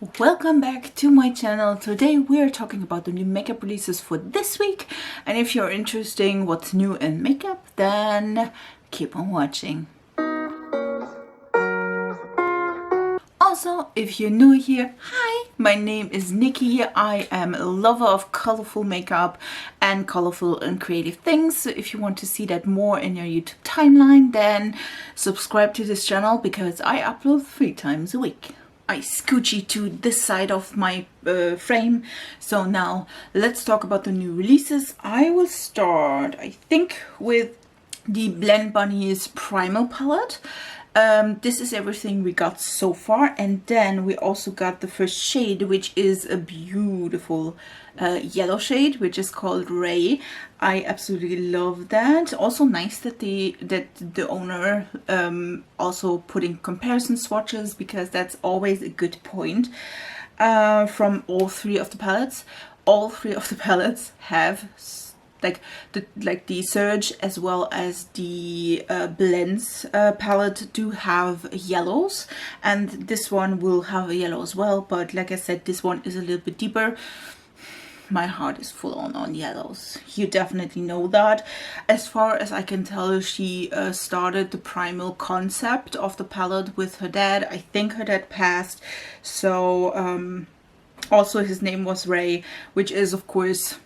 Welcome back to my channel. Today we're talking about the new makeup releases for this week, and if you're interested in what's new in makeup, then keep on watching. Also, if you're new here, hi, my name is Nikki. I am a lover of colorful makeup and colorful and creative things. So if you want to see that more in your YouTube timeline, then subscribe to this channel because I upload 3 times a week. I scoochie to this side of my frame. So now let's talk about the new releases. I will start, I think, with the Blend Bunnies Primal palette. This is everything we got so far, and then we also got the first shade, which is a beautiful yellow shade, which is called Ray. I absolutely love that. Also nice that the owner also put in comparison swatches, because that's always a good point. From all 3 of the palettes, all 3 of the palettes have like the Surge as well as the Blends palette do have yellows, and this one will have a yellow as well, but like I said, this one is a little bit deeper. My heart is full on yellows. You definitely know that. As far as I can tell, she started the Primal concept of the palette with her dad. I think her dad passed, so also his name was Ray, which is of course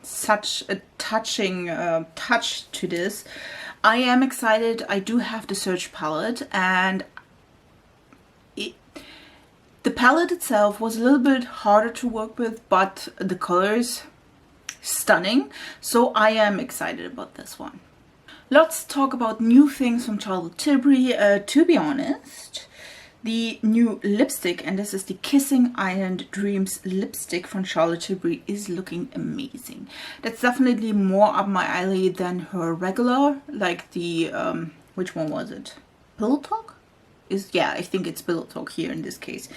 such a touching touch to this. I am excited. I do have the Surge palette, and the palette itself was a little bit harder to work with, but the colors stunning, so I am excited about this one. Let's talk about new things from Charlotte Tilbury. To be honest, the new lipstick, and this is the Kissing Island Dreams lipstick from Charlotte Tilbury, is looking amazing. That's definitely more up my alley than her regular, like the which one was it? Pillow Talk? Yeah, I think it's Pillow Talk here in this case.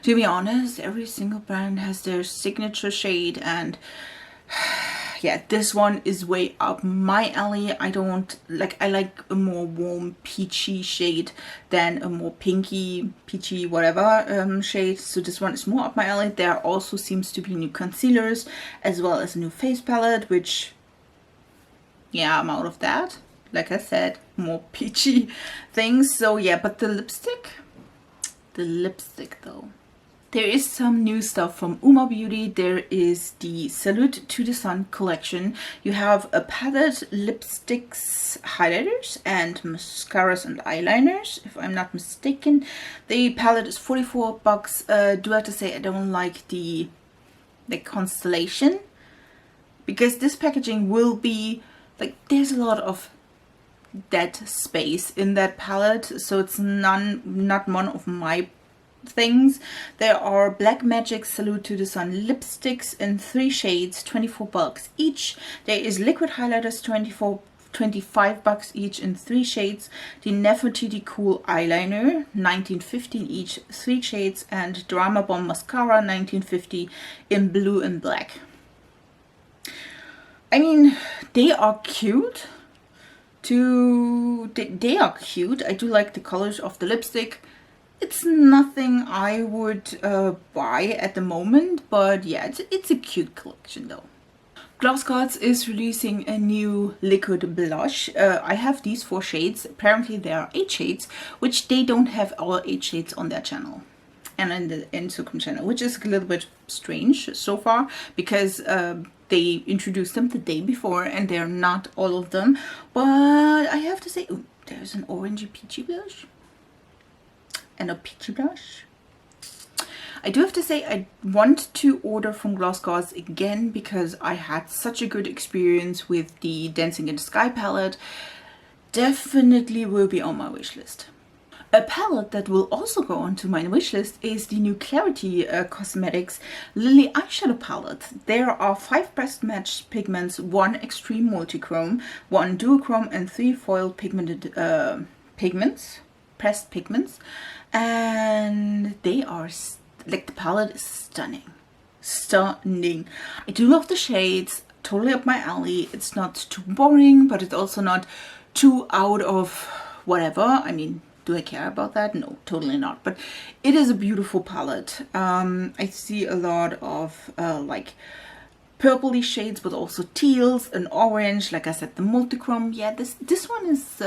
To be honest, every single brand has their signature shade, and yeah, this one is way up my alley. I like a more warm peachy shade than a more pinky, peachy, whatever shade. So this one is more up my alley. There also seems to be new concealers as well as a new face palette, which, yeah, I'm out of that. Like I said, more peachy things. So yeah, but the lipstick though. There is some new stuff from Umbra Beauty. There is the Salute to the Sun collection. You have a palette, lipsticks, highlighters, and mascaras and eyeliners, if I'm not mistaken. The palette is $44. Do I have to say I don't like the constellation? Because this packaging will be, like, there's a lot of dead space in that palette, so it's not one of my things. There are Black Magic Salute to the Sun lipsticks in 3 shades, $24 each. There is liquid highlighters, $25 each in 3 shades. The Nefertiti Cool eyeliner, $19.50 each, 3 shades, and Drama Bomb mascara, $19.50 in blue and black. I mean, they are cute. They are cute. I do like the colors of the lipstick. It's nothing I would buy at the moment, but yeah, it's a cute collection though. Gloss Gods is releasing a new liquid blush. I have these 4 shades. Apparently there are 8 shades, which they don't have all 8 shades on their channel and in the Instagram channel, which is a little bit strange so far, because they introduced them the day before and they're not all of them. But I have to say, ooh, there's an orangey peachy blush and a peachy blush. I do have to say I want to order from Gloss Gods again, because I had such a good experience with the Dancing in the Sky palette. Definitely will be on my wish list. A palette that will also go onto my wish list is the new Clarity Cosmetics Lily Eyeshadow Palette. There are 5 pressed match pigments, 1 extreme multichrome, 1 duochrome, and 3 foil pigmented pressed pigments, and they are like, the palette is stunning. I do love the shades, totally up my alley. It's not too boring, but it's also not too out of whatever. I mean, Do I care about that? No, totally not. But it is a beautiful palette. I see a lot of like purpley shades, but also teals and orange. Like I said, the multichrome. Yeah, this one is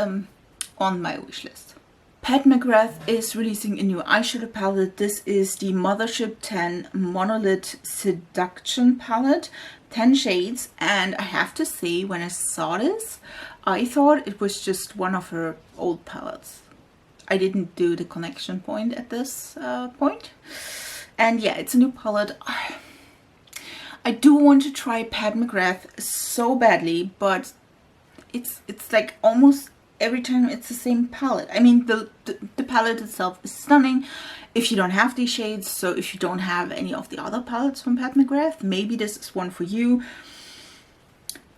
on my wish list. Pat McGrath is releasing a new eyeshadow palette. This is the Mothership 10 Monolith Seduction palette, 10 shades. And I have to say, when I saw this, I thought it was just one of her old palettes. I didn't do the connection point at this point. And yeah, it's a new palette. I do want to try Pat McGrath so badly, but it's like almost every time it's the same palette. I mean, the palette itself is stunning if you don't have these shades. So if you don't have any of the other palettes from Pat McGrath, maybe this is one for you.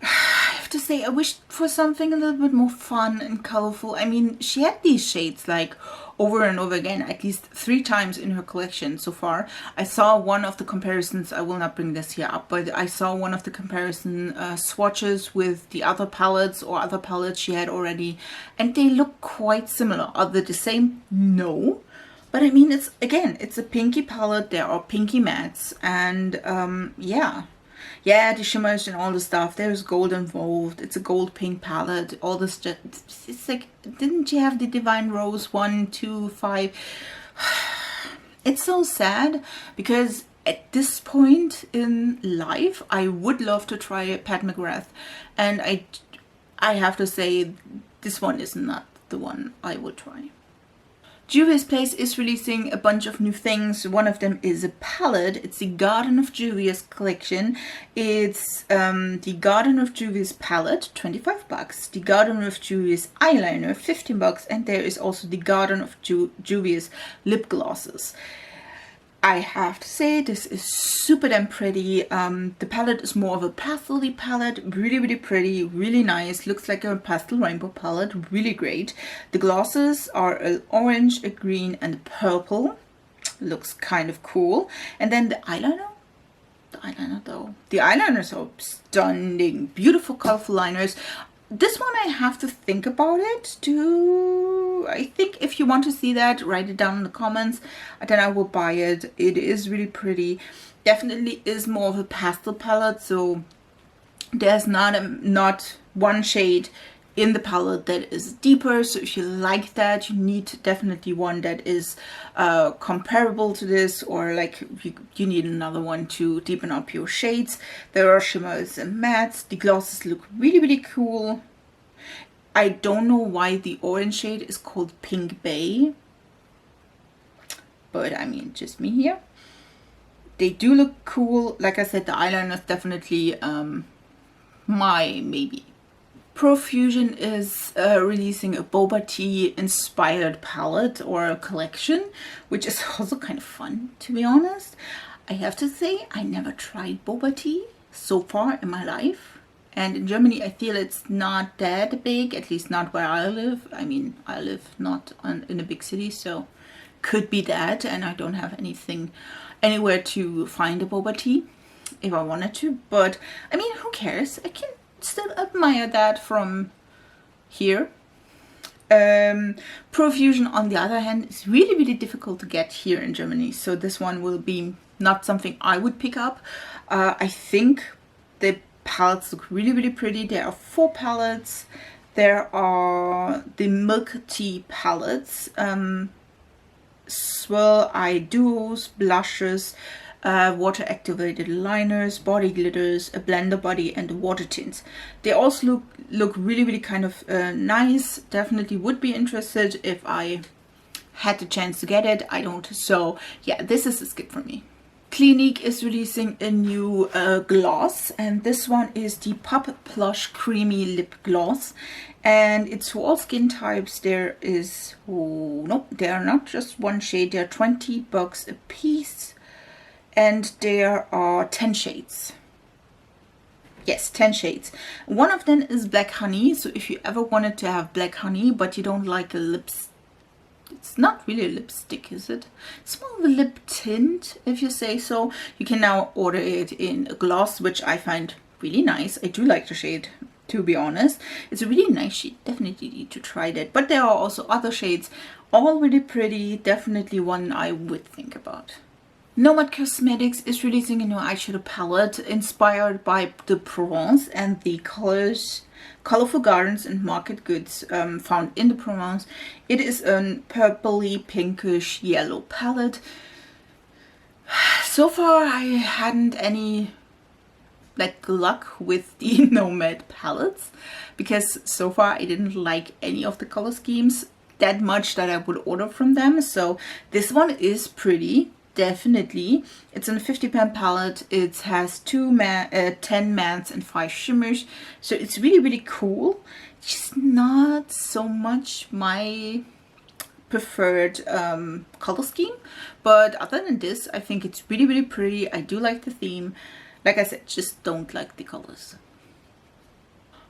I have to say, I wished for something a little bit more fun and colorful. I mean, she had these shades like over and over again, at least 3 times in her collection so far. I saw one of the comparisons, I will not bring this here up, but I saw one of the comparison swatches with the other palettes or other palettes she had already, and they look quite similar. Are they the same? No. But I mean, it's, again, it's a pinky palette, there are pinky mattes, and yeah, the shimmers and all the stuff, there's gold involved, it's a gold pink palette, all this, it's like, didn't you have the Divine Rose 1, 2, 5? It's so sad, because at this point in life, I would love to try Pat McGrath, and I have to say, this one is not the one I would try. Julius Place is releasing a bunch of new things. One of them is a palette. It's the Garden of Julius collection. It's the Garden of Julius palette, 25 bucks. The Garden of Julius eyeliner, 15 bucks. And there is also the Garden of Julius lip glosses. I have to say, this is super damn pretty. The palette is more of a pastel-y palette. Really, really pretty, really nice. Looks like a pastel rainbow palette. Really great. The glosses are an orange, a green, and a purple. Looks kind of cool. And then the eyeliner. The eyeliner, though. The eyeliners are stunning. Beautiful, colorful liners. This one I have to think about it to, I think if you want to see that, write it down in the comments, then I will buy it. It is really pretty. Definitely is more of a pastel palette, so there's not one shade in the palette that is deeper. So if you like that, you need definitely one that is comparable to this, or like you need another one to deepen up your shades. There are shimmers and mattes. The glosses look really, really cool. I don't know why the orange shade is called Pink Bay, but I mean, just me here. They do look cool. Like I said, the eyeliner is definitely my maybe. Perfusion is releasing a boba tea inspired palette or a collection, which is also kind of fun, to be honest. I have to say, I never tried boba tea so far in my life. And in Germany, I feel it's not that big, at least not where I live. I mean, I live not in a big city, so could be that. And I don't have anywhere to find a boba tea if I wanted to. But I mean, who cares? I can still admire that from here. Perfusion, on the other hand, is really, really difficult to get here in Germany. So this one will be not something I would pick up. I think the palettes look really, really pretty. There are 4 palettes. There are the milk tea palettes, swirl eye duos, blushes, water activated liners, body glitters, a blender body, and water tints. They also look really, really kind of nice. Definitely would be interested if I had the chance to get it. I don't, so yeah, this is a skip for me. Clinique is releasing a new gloss, and this one is the Pop Plush Creamy Lip Gloss, and it's for all skin types. There is, oh no, they are not just one shade, they are 20 bucks a piece, and there are 10 shades. Yes, 10 shades. One of them is Black Honey, so if you ever wanted to have Black Honey but you don't like a lipstick, it's not really a lipstick, is it? It's more of a lip tint, if you say so. You can now order it in a gloss, which I find really nice. I do like the shade, to be honest. It's a really nice shade. Definitely need to try that. But there are also other shades All really pretty, definitely one I would think about. Nomad Cosmetics is releasing a new eyeshadow palette inspired by the Provence and the colors Colorful Gardens and Market Goods found in the Provence. It is a purpley pinkish yellow palette. So far I hadn't any luck with the Nomad palettes, because so far I didn't like any of the color schemes that much that I would order from them. So this one is pretty, definitely. It's in a 50 pan palette. It has 10 mattes and 5 shimmers, so it's really cool. It's just not so much my preferred color scheme, but other than this I think it's really pretty. I do like the theme. Like I said, just don't like the colors.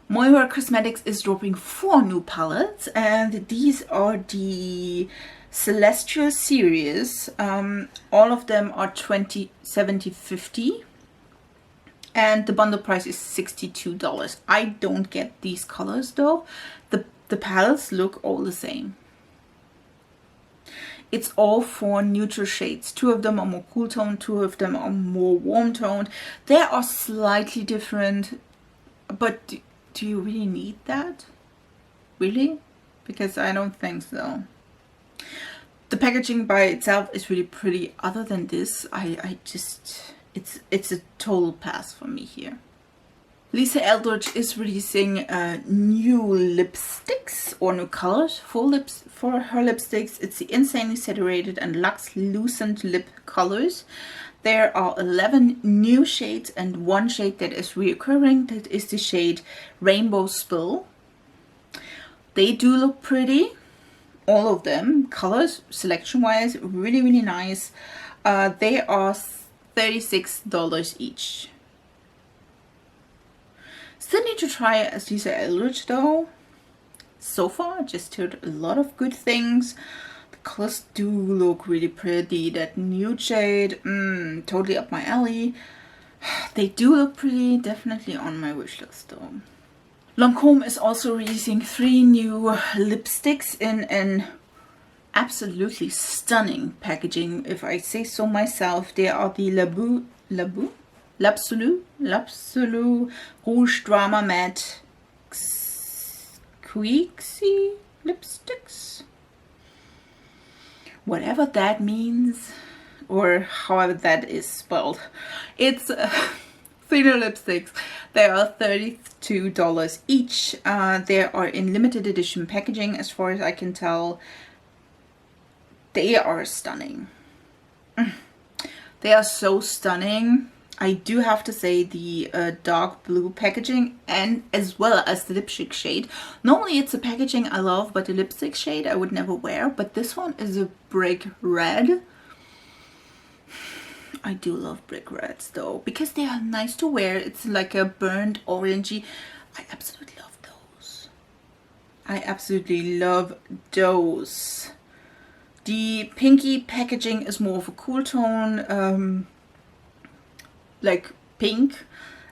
Moira Cosmetics is dropping 4 new palettes, and these are the Celestial series. All of them are 20, 70, 50, and the bundle price is $62. I don't get these colors though. The palettes look all the same. It's all 4 neutral shades. 2 of them are more cool toned, 2 of them are more warm toned. They are slightly different, but do you really need that? Really? Because I don't think so. The packaging by itself is really pretty. Other than this, I just, it's a total pass for me here. Lisa Eldridge is releasing new lipsticks, or new colors for her lipsticks. It's the Insanely Saturated and Luxe Lucent Lip colors. There are 11 new shades and 1 shade that is reoccurring. That is the shade Rainbow Spill. They do look pretty. All of them. Colors, selection-wise, really nice. They are $36 each. Still need to try it as Lisa Eldridge though. So far, I just heard a lot of good things. The colors do look really pretty. That nude shade, totally up my alley. They do look pretty, definitely on my wish list though. Lancome is also releasing 3 new lipsticks in an absolutely stunning packaging, if I say so myself. They are the L'Absolu Rouge Drama Matte Squeaky lipsticks. Whatever that means, or however that is spelled. It's 3 new lipsticks. They are $32 each. They are in limited edition packaging, as far as I can tell. They are stunning. They are so stunning. I do have to say the dark blue packaging, and as well as the lipstick shade. Normally it's a packaging I love, but the lipstick shade I would never wear. But this one is a brick red. I do love brick reds though, because they are nice to wear. It's like a burnt orangey. I absolutely love those. I absolutely love those. The pinky packaging is more of a cool tone, like pink,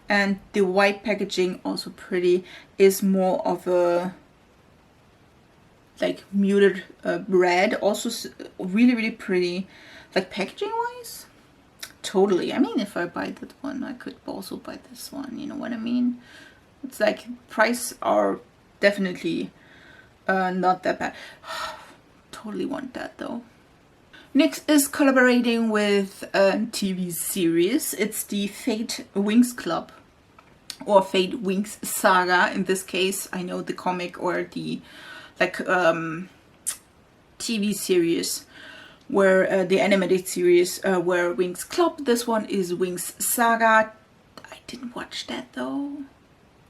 and the white packaging, also pretty, is more of a like muted red. Also really pretty, like packaging wise. Totally. I mean, if I buy that one, I could also buy this one, you know what I mean? It's like price are definitely not that bad. Totally want that though. NYX is collaborating with a TV series. It's the Fate Winx Club, or Fate Winx Saga in this case. I know the comic or the like TV series where the animated series were Winx Club. This one is Winx Saga. I didn't watch that though,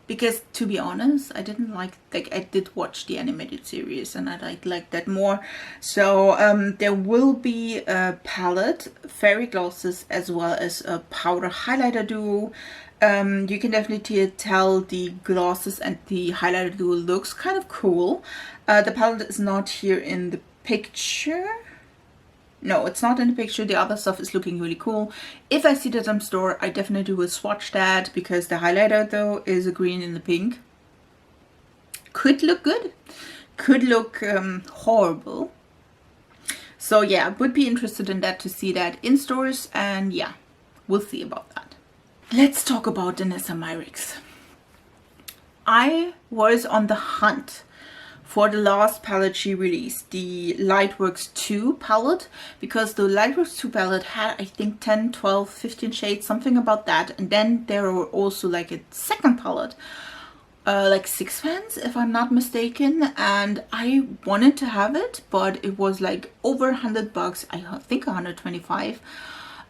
because to be honest, I didn't like I did watch the animated series and I liked that more. So there will be a palette, fairy glosses, as well as a powder highlighter duo. You can definitely tell the glosses and the highlighter duo looks kind of cool. The palette is not here in the picture. No, it's not in the picture. The other stuff is looking really cool. If I see that in store, I definitely will swatch that, because the highlighter though is a green and a pink. Could look good, could look horrible. So yeah, would be interested in that, to see that in stores, and yeah, we'll see about that. Let's talk about Vanessa Myers. I was on the hunt for the last palette she released, the Lightworks 2 palette, because the Lightworks 2 palette had, I think, 10, 12, 15 shades, something about that. And then there were also like a second palette, like Sixpence, if I'm not mistaken, and I wanted to have it, but it was like over $100, I think 125,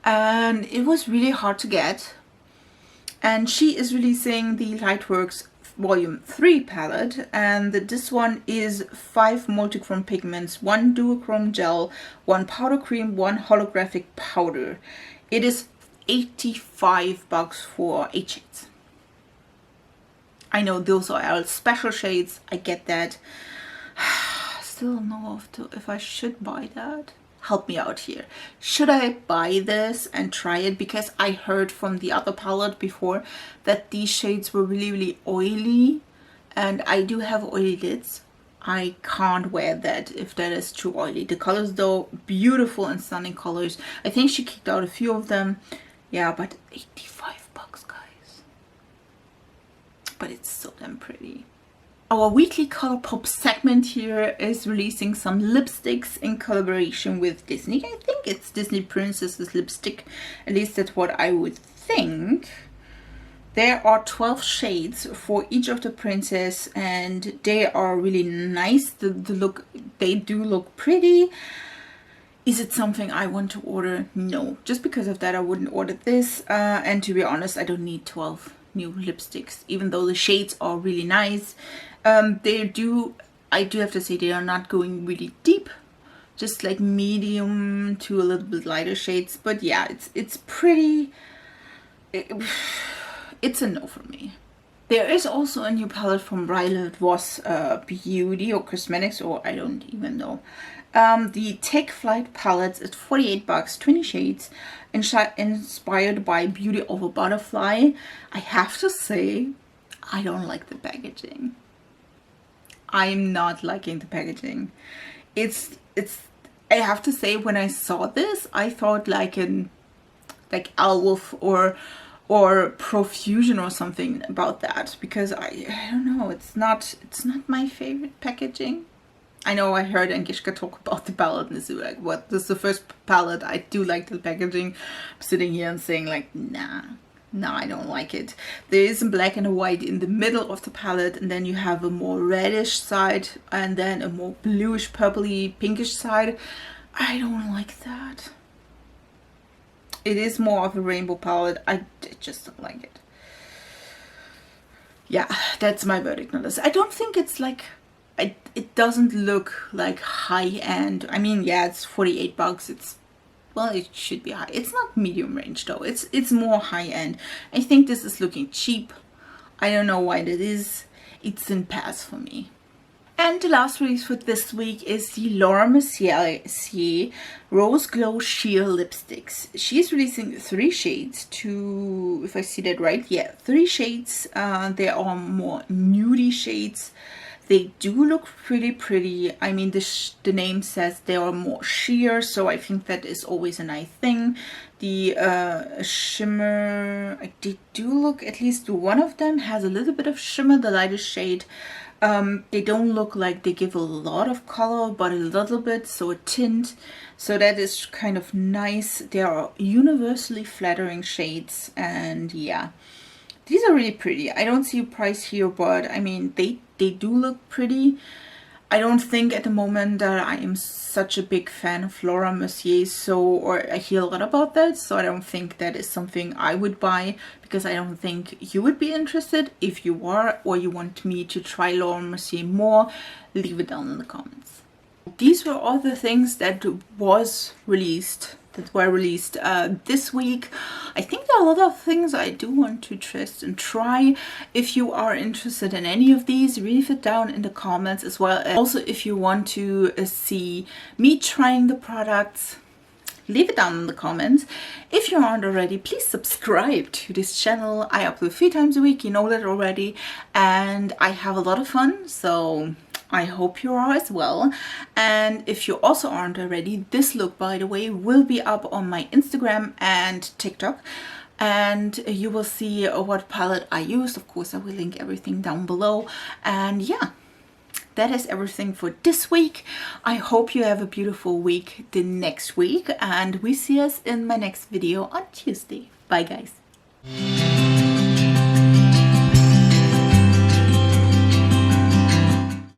and it was really hard to get. And she is releasing the Lightworks Volume 3 palette, and this one is 5 multichrome pigments, 1 duochrome gel, 1 powder cream, 1 holographic powder. It is $85 for 8 shades. I know those are all special shades, I get that. Still don't know if I should buy that. Help me out here. Should I buy this and try it? Because I heard from the other palette before that these shades were really, really oily, and I do have oily lids. I can't wear that if that is too oily. The colors though, beautiful and stunning colors. I think she kicked out a few of them. Yeah, but $85, guys. But it's so damn pretty. Our weekly Colourpop segment here is releasing some lipsticks in collaboration with Disney. I think it's Disney Princess's lipstick. At least that's what I would think. There are 12 shades for each of the princess, and they are really nice. They do look pretty. Is it something I want to order? No. Just because of that, I wouldn't order this. And to be honest, I don't need 12 new lipsticks, even though the shades are really nice. I do have to say, they are not going really deep, just like medium to a little bit lighter shades. But yeah, it's pretty. It's a no for me. There is also a new palette from Ryla. It was Beauty or Cosmetics, or I don't even know. The Take Flight palettes is $48, 20 shades, inspired by Beauty of a Butterfly. I have to say, I don't like the packaging. I'm not liking the packaging. I have to say, when I saw this, I thought like Elf or Perfusion or something about that, because I don't know, it's not my favorite packaging. I know I heard Angishka talk about the palette, and it's like, what, this is the first palette I do like the packaging. I'm sitting here and saying like, nah, I don't like it. There is a black and a white in the middle of the palette, and then you have a more reddish side, and then a more bluish, purpley, pinkish side. I don't like that. It is more of a rainbow palette. I just don't like it. Yeah, that's my verdict on this. I don't think it's like, it doesn't look like high-end. I mean, yeah, it's $48. Well, it should be high. It's not medium range though. It's more high-end. I think this is looking cheap. I don't know why that is. It's in pass for me. And the last release for this week is the Laura Mercier Rose Glow Sheer Lipsticks. She's releasing 3 shades, if I see that right. Yeah, 3 shades. They are more nudie shades. They do look pretty. I mean, the name says they are more sheer, so I think that is always a nice thing. The shimmer, they do look, at least one of them has a little bit of shimmer, the lightest shade. They don't look like they give a lot of color, but a little bit, so a tint. So that is kind of nice. They are universally flattering shades, and yeah. These are really pretty. I don't see a price here, but I mean, they do look pretty. I don't think at the moment that I am such a big fan of Laura Mercier, or I hear a lot about that, so I don't think that is something I would buy, because I don't think you would be interested. If you are, or you want me to try Laura Mercier more, leave it down in the comments. These were all the things that were released this week. I think there are a lot of things I do want to test and try. If you are interested in any of these, leave it down in the comments as well. Also, if you want to see me trying the products, leave it down in the comments. If you aren't already, please subscribe to this channel. I upload 3 times a week, you know that already, and I have a lot of fun, so I hope you are as well. And if you also aren't already, this look, by the way, will be up on my Instagram and TikTok. And you will see what palette I used. Of course, I will link everything down below. And yeah, that is everything for this week. I hope you have a beautiful week the next week. And we see us in my next video on Tuesday. Bye, guys.